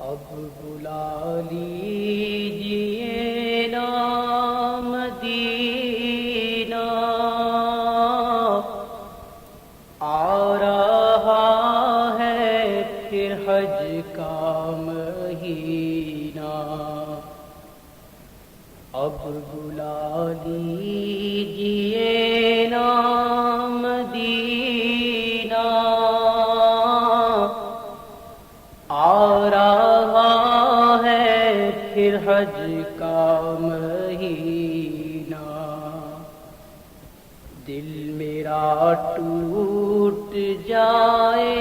اب بلا لیجیے نا مدینہ، آ رہا ہے پھر حج کا مہینہ۔ اب بلا لیجیے نا مدینہ، آ رہا ہے پھر حج کا مہینہ۔ دل میرا ٹوٹ جائے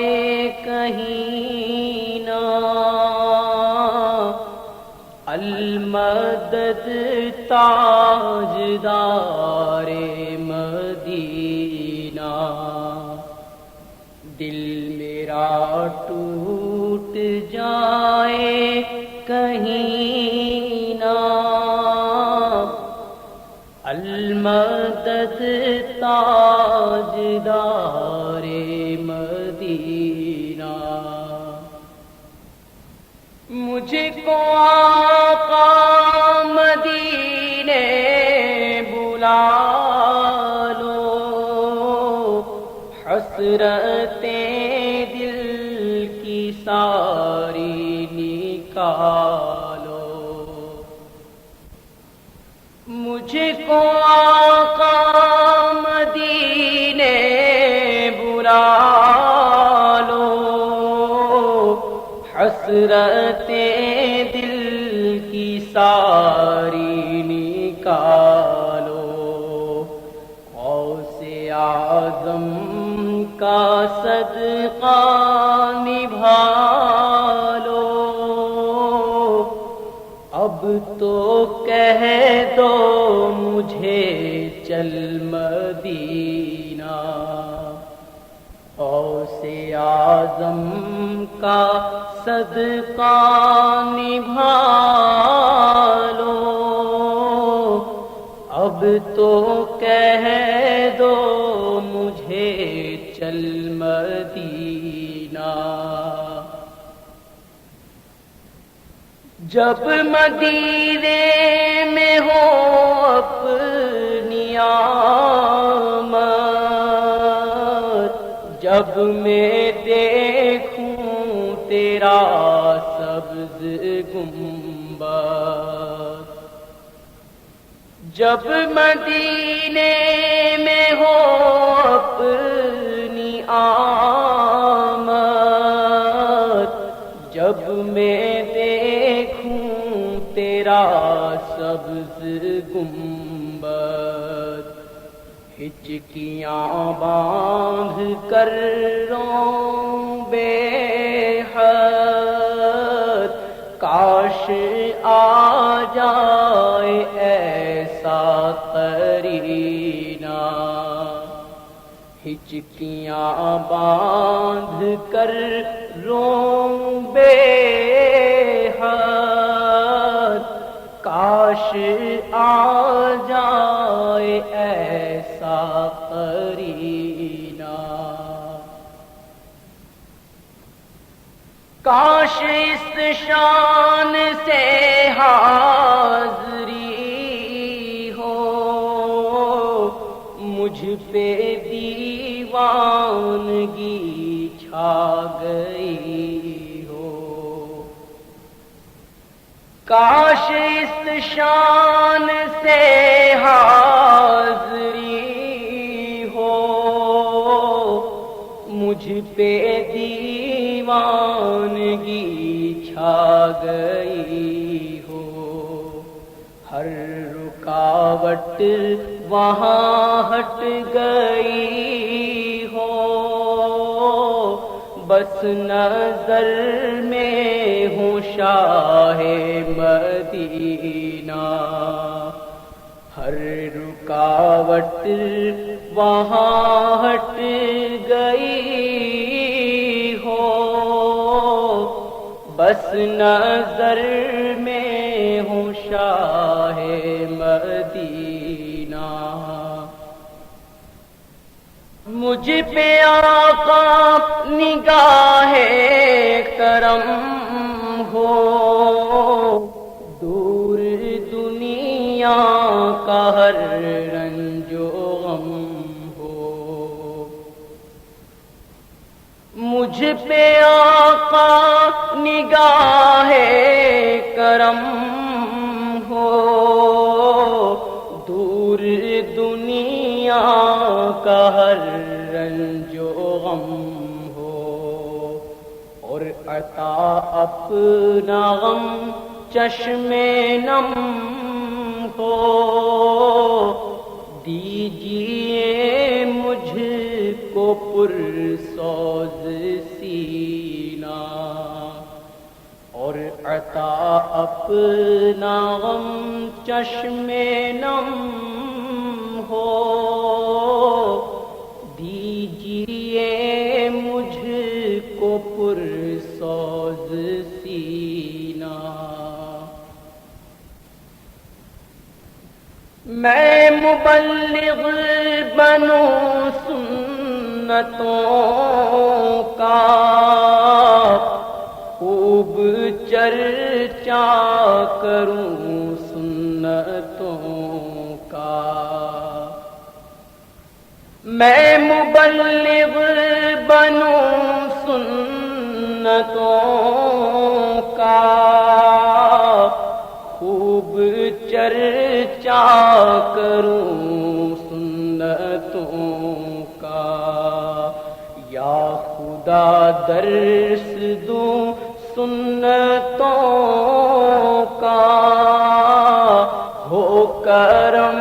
کہیں نہ، المدد تاجدار مدینہ۔ دل میرا ٹوٹ جائے کہیں نہ، المدد تاجدار مدینہ۔ مجھ کو آقا مدینے بلا لو، حسرتیں دل کی ساری نکالو۔ مجھ کو آقا مدینے بلا لو، حسرتیں دل کی ساری نکالو۔ غوث اعظم کا صدقہ نبھا لو، اب تو کہہ دو مجھے چل مدینہ۔ غوث اعظم کا صدقہ نبھا لو، اب تو کہہ دو مجھے چل مدینہ۔ جب مدینے میں ہو اپنی آمد، جب میں دیکھوں تیرا سبز گنبد، جب مدینے میں ہو اپنی آمد، جب میں دیکھوں تیرا سبز گنبد، ہچکیاں باندھ کر روں بے حد، کاش آ جائے ایسا قرینہ۔ ہچکیاں باندھ کر روں بے حد، کاش آ جائے ایسا قرینہ۔ کاش اس شان سے حاضری ہو، مجھ پہ دیوانگی چھا گئی ہو۔ کاش اس شان سے حاضری ہو، مجھ پہ دیوانگی چھا گئی ہو۔ ہر رکاوٹ وہاں ہٹ گئی ہو، بس نظر میں ہوں شاہ مدینہ۔ ہر رکاوٹ وہاں ہٹ گئی ہو، بس نظر میں ہوں شاہ مدینہ۔ مجھ پہ آقا نگاہ کرم ہو، پہ آقا نگاہ کرم ہو، دور دنیا کا ہر رنج و غم ہو، اور عطا اپنا غم چشم نم ہو، دیجیے مجھ کو پرسوز سینہ، اور عطا اپنا غم چشم نم ہو، دیجیے مجھ کو پرسوز سینہ۔ میں مبلغ بنوں سنتوں کا، خوب چرچا کروں سنتوں کا، میں مبلغ بنوں سنتوں کا، خوب چرچا کروں سنتوں کا، یا خدا درس دوں سنتوں کا، ہو کرم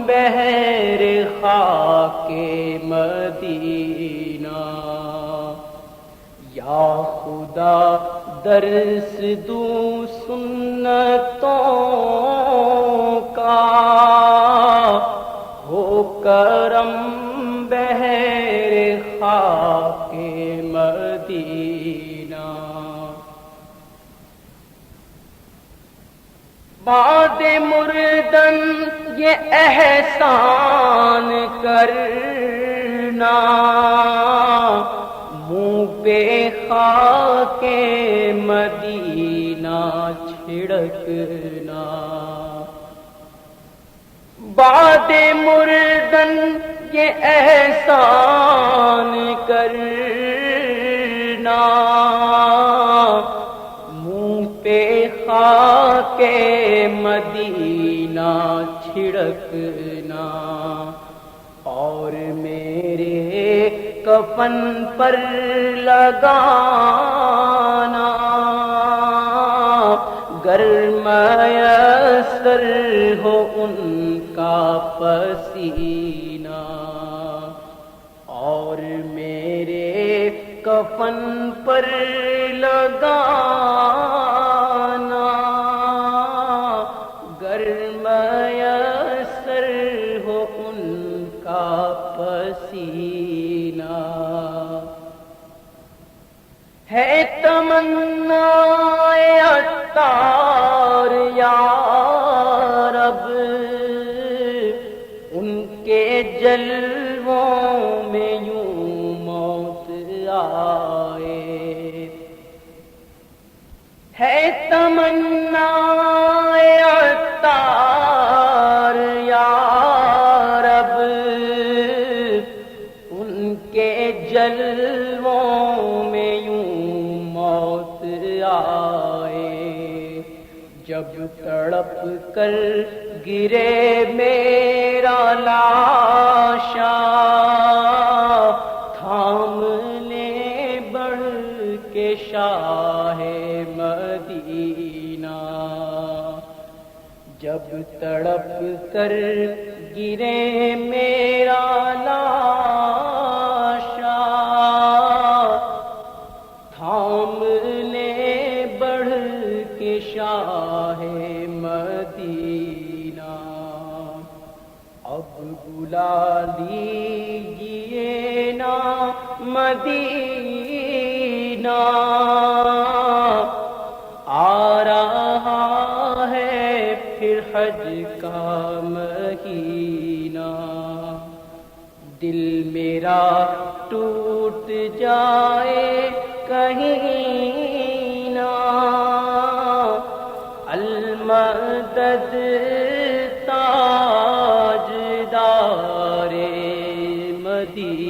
بحر خاک مدینہ، یا خدا درس دوں سنتوں کا، ہو کرم بحر خاک مدینہ۔ بعد مردن یہ احسان کرنا، منہ پہ خاک مدینہ چھڑکنا، بعد مردن یہ احسان کرنا، منہ پہ خاک مدینہ چھڑکنا، اور میرے کفن پر لگانا، گر میسر ہو ان کا پسینہ، اور میرے کفن پر لگانا، گر میسر ہو ان کا پسینہ۔ ہے تمنا عطار یا رب، ان کے جلووں میں یوں موت آئے، ہے تمنا عطار یا رب، ان کے جلووں میں یوں موت آئے، جب تڑپ کر گرے میرا لاشا، تھام لے بڑھ کے شاہ مدینہ، جب تڑپ کر گرے میرا لاشا، تھام لے بڑھ کے شاہ مدینہ، اب بلا لیجیے نا مدینہ، آ رہا ہے پھر حج کا مہینہ، دل میرا ٹوٹ جائے کہیں نہ، المدد تاجدار مدینہ۔